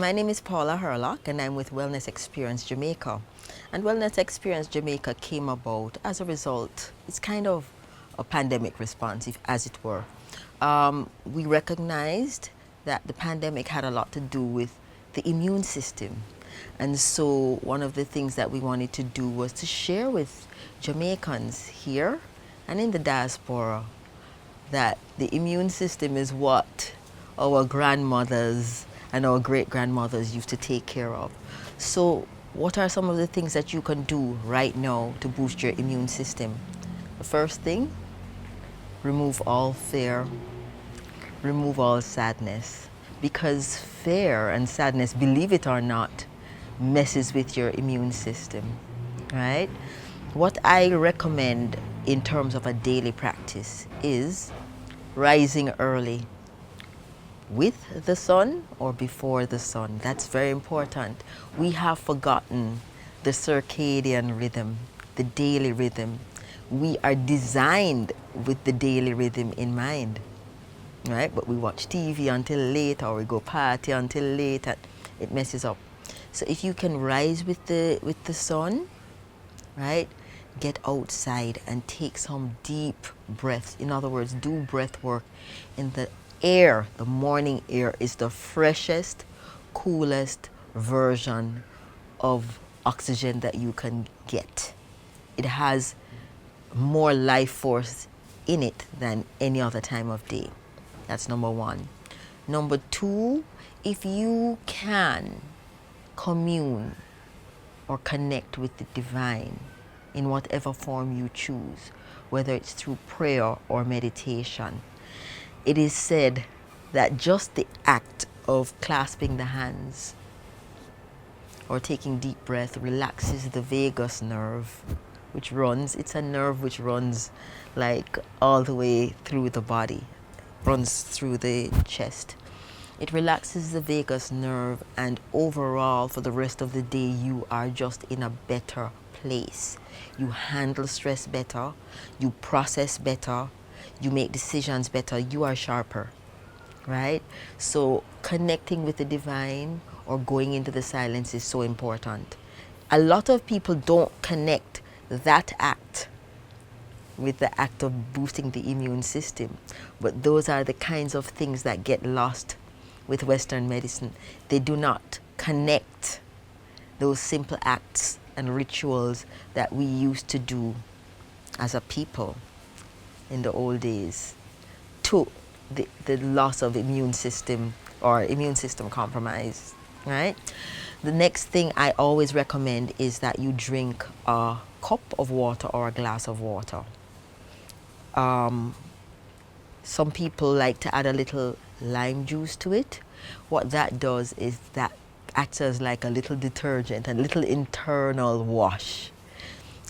my name is Paula Hurlock and I'm with Wellness Experience Jamaica. And Wellness Experience Jamaica came about as a result, it's kind of a pandemic response, as it were. We recognized that the pandemic had a lot to do with the immune system. And so one of the things that we wanted to do was to share with Jamaicans here and in the diaspora that the immune system is what our grandmothers and our great-grandmothers used to take care of. So what are some of the things that you can do right now to boost your immune system? The first thing, remove all fear, remove all sadness. Because fear and sadness, believe it or not, messes with your immune system, right? What I recommend in terms of a daily practice is rising early with the sun or before the sun. That's very important. We have forgotten the circadian rhythm, the daily rhythm. We are designed with the daily rhythm in mind, right? But we watch TV until late or we go party until late and it messes up. So if you can rise with the sun, right? Get outside and take some deep breaths. In other words, do breath work in the air. The morning air is the freshest, coolest version of oxygen that you can get. It has more life force in it than any other time of day. That's number one. Number two, if you can commune or connect with the divine in whatever form you choose, whether it's through prayer or meditation. It is said that just the act of clasping the hands or taking deep breath relaxes the vagus nerve, which runs, it's a nerve which runs like all the way through the body, runs through the chest. It relaxes the vagus nerve, and overall for the rest of the day you are just in a better place. You handle stress better, you process better, you make decisions better, you are sharper, right? So connecting with the divine or going into the silence is so important. A lot of people don't connect that act with the act of boosting the immune system, but those are the kinds of things that get lost with Western medicine. They do not connect those simple acts and rituals that we used to do as a people in the old days to the loss of immune system or immune system compromise, right? The next thing I always recommend is that you drink a cup of water or a glass of water. Some people like to add a little lime juice to it. What that does is that acts as like a little detergent, a little internal wash.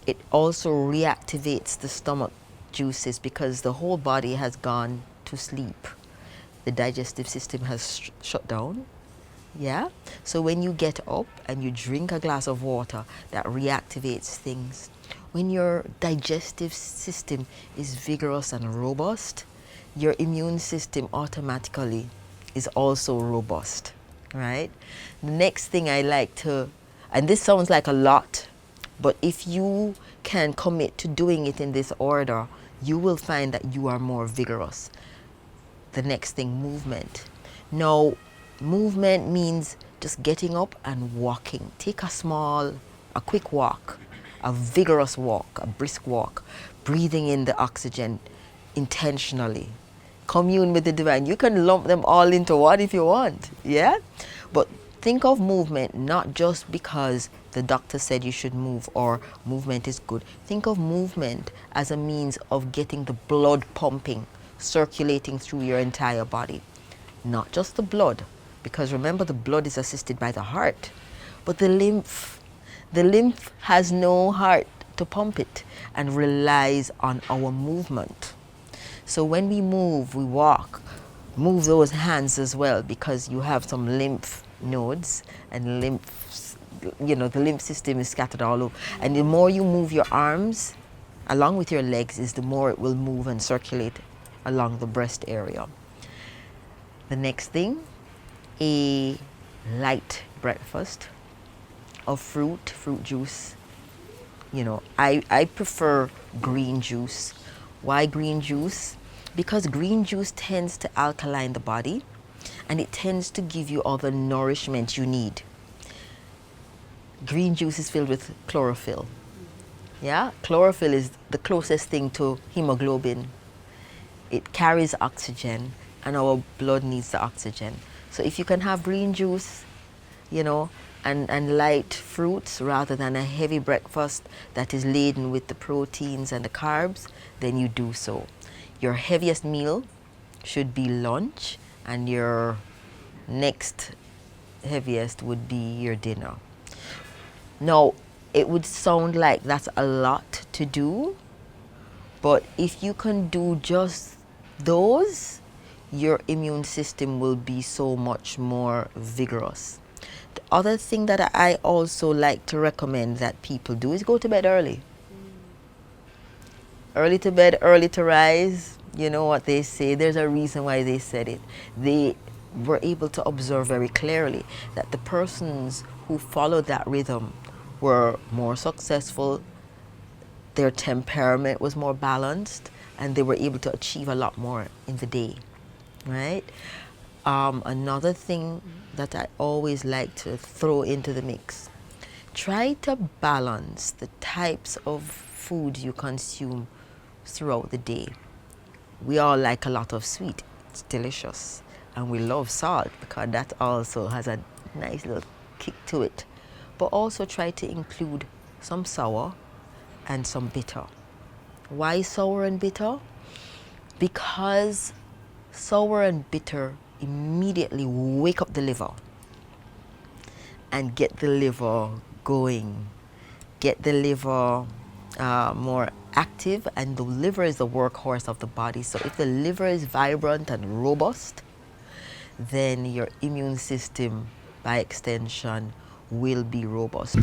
It also reactivates the stomach juices because the whole body has gone to sleep. The digestive system has shut down. Yeah? So when you get up and you drink a glass of water, that reactivates things. When your digestive system is vigorous and robust, your immune system automatically is also robust, right? The next thing I like to, and this sounds like a lot, but if you can commit to doing it in this order, you will find that you are more vigorous. The next thing, movement. Now, movement means just getting up and walking. Take a quick walk, a vigorous walk, a brisk walk, breathing in the oxygen intentionally. Commune with the divine. You can lump them all into one if you want, yeah? But think of movement not just because the doctor said you should move or movement is good. Think of movement as a means of getting the blood pumping, circulating through your entire body. Not just the blood, because remember the blood is assisted by the heart, but the lymph. The lymph has no heart to pump it and relies on our movement. So when we move, we walk, move those hands as well, because you have some lymph nodes and the lymph system is scattered all over. And the more you move your arms along with your legs is the more it will move and circulate along the breast area. The next thing, a light breakfast of fruit juice. You know, I prefer green juice. Why green juice? Because green juice tends to alkaline the body and it tends to give you all the nourishment you need. Green juice is filled with chlorophyll. Yeah, chlorophyll is the closest thing to hemoglobin. It carries oxygen and our blood needs the oxygen. So if you can have green juice, you know, and light fruits rather than a heavy breakfast that is laden with the proteins and the carbs, then you do so. Your heaviest meal should be lunch, and your next heaviest would be your dinner. Now, it would sound like that's a lot to do, but if you can do just those, your immune system will be so much more vigorous. The other thing that I also like to recommend that people do is go to bed early. Early to bed, early to rise. You know what they say, there's a reason why they said it. They were able to observe very clearly that the persons who followed that rhythm were more successful, their temperament was more balanced, and they were able to achieve a lot more in the day, right? Another thing that I always like to throw into the mix, try to balance the types of food you consume throughout the day. We all like a lot of sweet, it's delicious, and we love salt because that also has a nice little kick to it. But also try to include some sour and some bitter. Why sour and bitter? Because sour and bitter immediately wake up the liver and get the liver going, get the liver more active, and the liver is the workhorse of the body. So if the liver is vibrant and robust, then your immune system, by extension, will be robust.